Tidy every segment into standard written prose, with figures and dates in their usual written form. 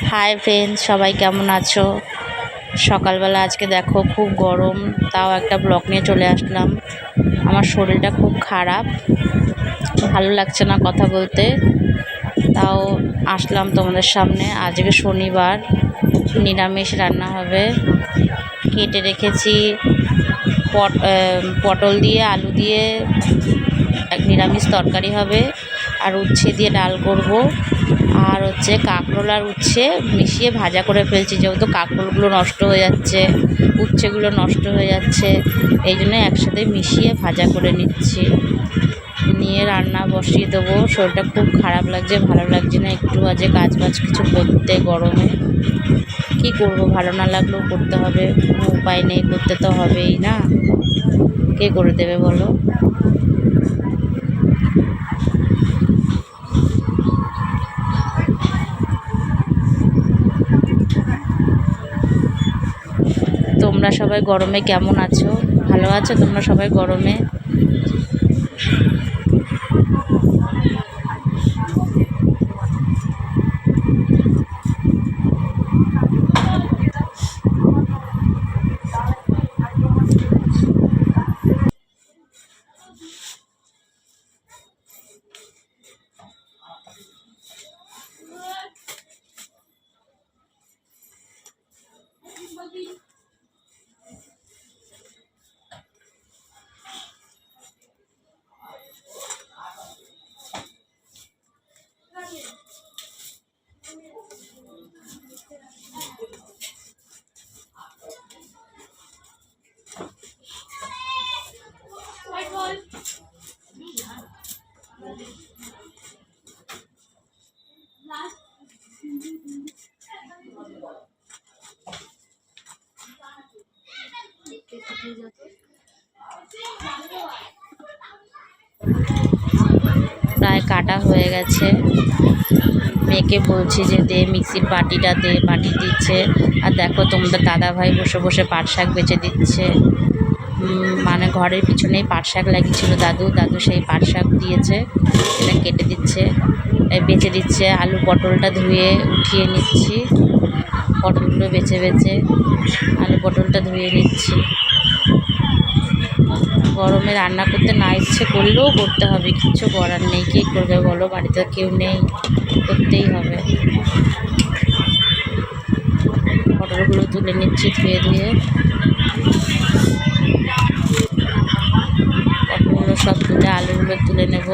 Hi friends, সবাই কেমন আছো? সকালবেলা আজকে দেখো খুব গরম, তাও একটা ব্লগ নিয়ে চলে আসলাম। আমার শরীরটা খুব খারাপ, ভালো লাগছে না কথা বলতে, তাও আসলাম তোমাদের সামনে। আজকে শনিবার, নিরামিষ রান্না হবে। কেটে রেখেছি পটল দিয়ে আলু দিয়ে এক নিরামিষ তরকারি হবে, আর উচ্ছে দিয়ে ডাল করব, আর হচ্ছে কাঁকরোল আর উচ্ছে মিশিয়ে ভাজা করে ফেলছি, যেহেতু কাঁকরোলগুলো নষ্ট হয়ে যাচ্ছে, উচ্ছেগুলো নষ্ট হয়ে যাচ্ছে, এই জন্য একসাথে মিশিয়ে ভাজা করে নিচ্ছি। নিয়ে রান্না বসিয়ে দেবো। শরীরটা খুব খারাপ লাগছে, ভালো লাগছে না একটু। আজকে কাজ বাজ কিছু করতে গরমে কি করব, ভালো না লাগলেও করতে হবে, কোনো উপায় নেই, করতে তো হবেই না, কে করে দেবে বলো। তোমরা সবাই গরমে কেমন আছো? ভালো আছো তোমরা সবাই গরমে? প্রায় কাটা হয়ে গেছে। মেয়েকে বলছি যে দে মিক্সির বাটিটা দে, বাটি দিচ্ছে। আর দেখো তোমাদের দাদাভাই বসে বসে পাট শাক বেছে দিচ্ছে। মানে ঘরের পিছনেই পাট শাক লাগিয়েছিল দাদু সেই পাট শাক দিয়েছে, এটা কেটে দিচ্ছে, বেছে দিচ্ছে। আলু পটলটা ধুয়ে উঠিয়ে নিচ্ছি, পটলগুলো বেছে বেছে আলু পটলটা ধুয়ে নিচ্ছি। গরমে রান্না করতে না ইচ্ছে করলেও করতে হবে, কিছু করার নেই। কে করবে বলো, বাড়িতে কেউ নেই, করতেই হবে। পটলগুলো তুলে নিচ্ছি ধুয়ে ধুয়ে, পটলগুলো সব তুলে আলুগুলো তুলে নেব।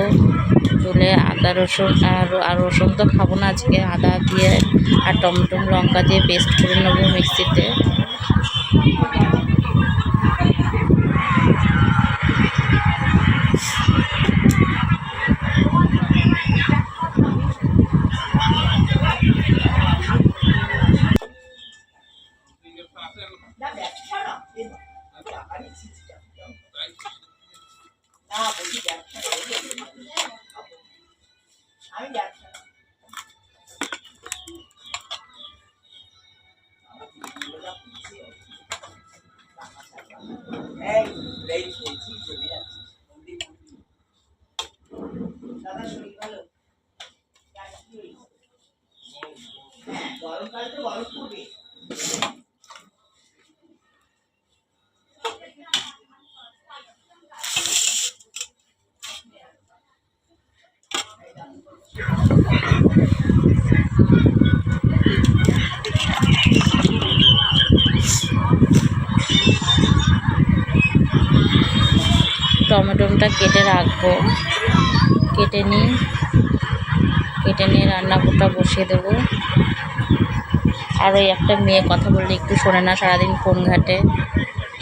তুলে আদা রসুন আর রসুন তো খাবো না আজকে, আদা দিয়ে আর টমেটো লঙ্কা দিয়ে পেস্ট করে নেবো মিক্সিতে। টমেটোটা কেটে রাখবো, কেটে নিয়ে রান্নাটা বসিয়ে দেবো। আর ওই একটা মেয়ে কথা বললে একটু শোনে না, সারাদিন ফোন ঘাটে,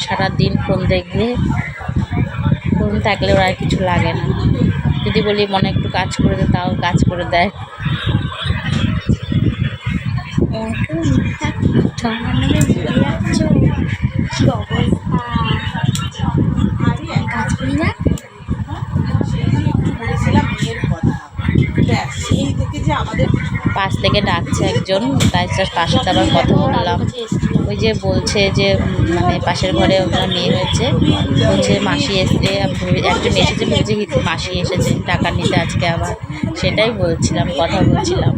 সারাদিন ফোন দেখবে, ফোন থাকলে ওর আর কিছু লাগে না। যদি বলি মনে একটু কাজ করে দে, তাও কাজ করে দেয়। পাশ থেকে ডাকছে একজন, তাই তার সাথে আবার কথা বললাম। ওই যে বলছে যে মানে পাশের ঘরে ওনার মেয়ে হয়েছে, বলছে মাসি এসে, একজন এসেছে, বলছে মাসি এসেছে টাকা নিতে আজকে আবার, সেটাই বলছিলাম, কথা বলছিলাম।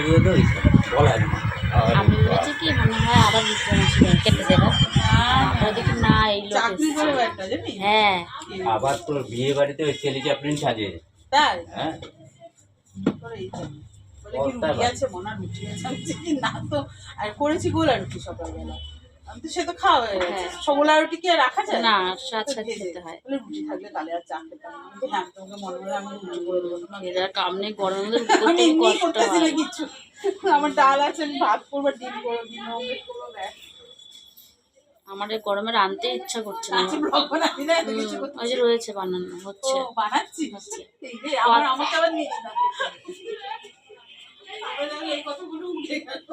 দিয়ে তো বলা যায় না। আমি ভেবেছি কি মনে হয় আবার কেটে দেবো, দেখি না এই লোক এসছে। হ্যাঁ আবার তোর বিয়ে বাড়িতে ওই ছেলে চাপলিন সাজে। তাই হ্যাঁ না তো, আর করেছি গোলা রুটি সকালবেলা। আমি তো সে তো খাওয়া হয়ে গেছে, গোলা রুটি কি আর রাখা যায় না, সাথে খেতে হয়। রুটি থাকলে তাহলে আর চা খেতাম না। হ্যাঁ তোমাকে মনে হয় আমি রুটি করে দেবো, কাম নেই গরমে আমি এমনি করতেছি না কিচ্ছু। আমার ডাল আছে, আমি ভাত করবো, ডিম করবো, ডিম অমলেট করবো, ব্যাস। আমার এই গরমে রাঁধতে ইচ্ছা করছে না। ব্লগ বানাবি না, এত কিছু করতে ওই যে রয়েছে বানানো হচ্ছে, বানাচ্ছি আমার আমাকে আবার নিয়ে যেতে হবে। এই কথাগুলো উঠে গেল।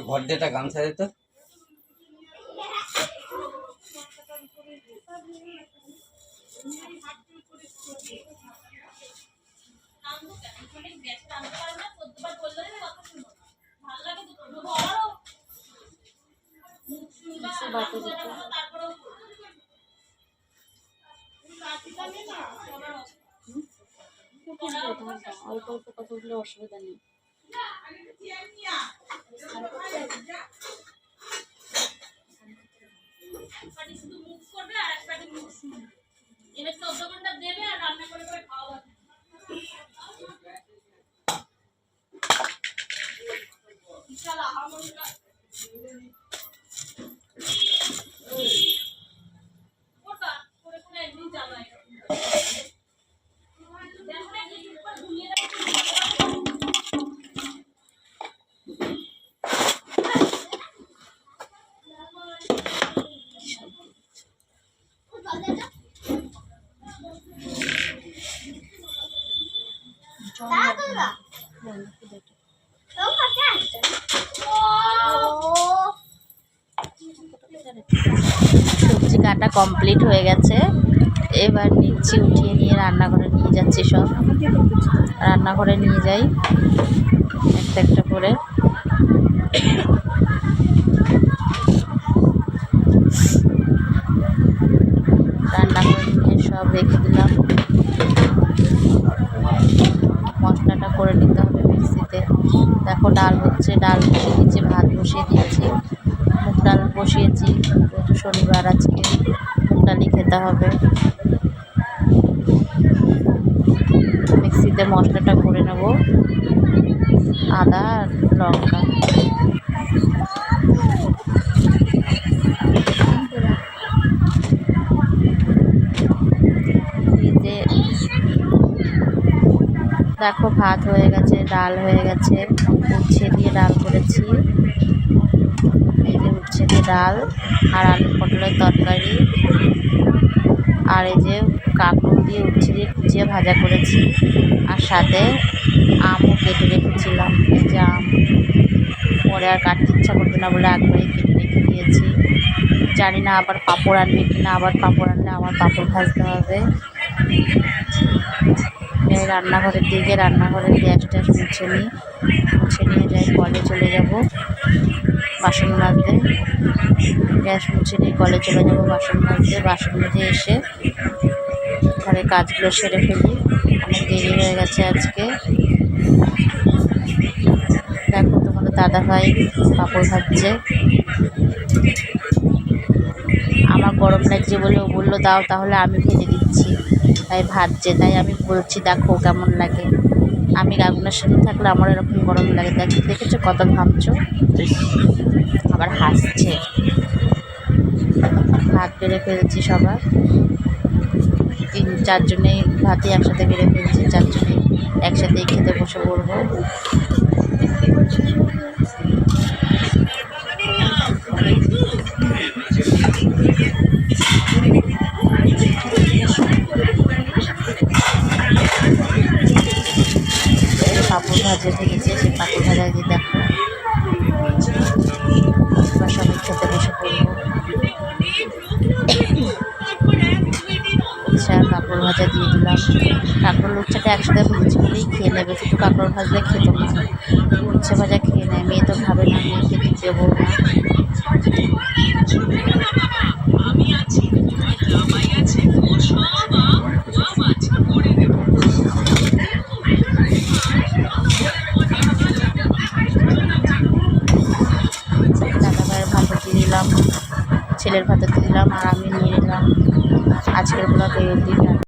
ঘর দিয়ে একটা গামছা দিত। অল্প অল্প কথা বললে অসুবিধা নেই। সবজি কাটা কমপ্লিট হয়ে গেছে, এবার নিচ্ছি, উঠিয়ে নিয়ে রান্নাঘরে নিয়ে যাচ্ছি। সব রান্নাঘরে নিয়ে যাই একটা একটা করে। রান্নাঘরে নিয়ে সব রেখে দিলাম। মশলাটা করে নিতে হবে মিক্সিতে। দেখো ডাল হচ্ছে, ডাল বসিয়ে দিয়েছি, ভাত বসিয়ে দিয়েছি, মুগ ডাল বসিয়েছি। শনিবার আজকে মুগ ডালই খেতে হবে। মিক্সিতে মশলাটা করে নেব, আদা আর লঙ্কা। দেখো ভাত হয়ে গেছে, ডাল হয়ে গেছে, উচ্ছে দিয়ে ডাল করেছি। এই যে উচ্ছে দিয়ে ডাল আর আলু পটলের তরকারি, আর এই যে কাঁকরোল দিয়ে উচ্ছে দিয়ে কুচিয়ে ভাজা করেছি, আর সাথে আমও কেটে রেখেছিলাম। এই যে আম পরে আর কাটতে ইচ্ছা করবে না বলে একবারে কেটে রেখে দিয়েছি। জানি না আবার পাঁপড় আনবে কিনা, আবার পাঁপড় আনলে আবার পাঁপড় ভাজতে হবে। যাই রান্নাঘরের দিকে, রান্নাঘরের গ্যাস ট্যাস মুছে নিয়ে যাই, কলে চলে যাব বাসন মাজতে। গ্যাস মুছে নিয়ে কলে চলে যাব বাসন মাজতে। বাসন মেজে এসে ঘরের কাজগুলো সেরে ফেলি, অনেক দেরি হয়ে গেছে আজকে। দেখো তোমাদের দাদাভাই পাঁপড় ভাজছে। আমার গরম লাগছে বলে ও বললো দাও তাহলে আমি ভেজে দিচ্ছি, তাই ভাজছে। তাই আমি বলছি দেখো কেমন লাগে। আমি আগুনের সামনে থাকলে আমার এরকম গরম লাগে। দেখেছো কত ঘামছো, আবার হাসছে। ভাত বেড়ে ফেলছি সবার, 3-4 জনেই ভাতই একসাথে বেড়ে ফেলছি। 4 জনেই একসাথেই খেতে বসে পড়বো। পাঁপড় ভাজা ভেজেছে, সেই পাঁপড় ভাজা দিয়ে দেখো এবার সবাই খেতে বসে পড়বো। উচ্ছে আর কাঁকরোল ভাজা দিয়ে দিলাম। কাঁকরোল উচ্ছেটা একসাথে ভেজেছি বলেই খেয়ে নেবে, শুধু কাঁকরোল ভাজলে খেত না। উচ্ছে ভাজা খেয়ে নেয়, মেয়ে তো খাবে না, মেয়েকে দেবো না। ছেলের ভাতে দিলাম আর আমি নিয়ে নিলাম। আজকের ব্লগ এই অবধি।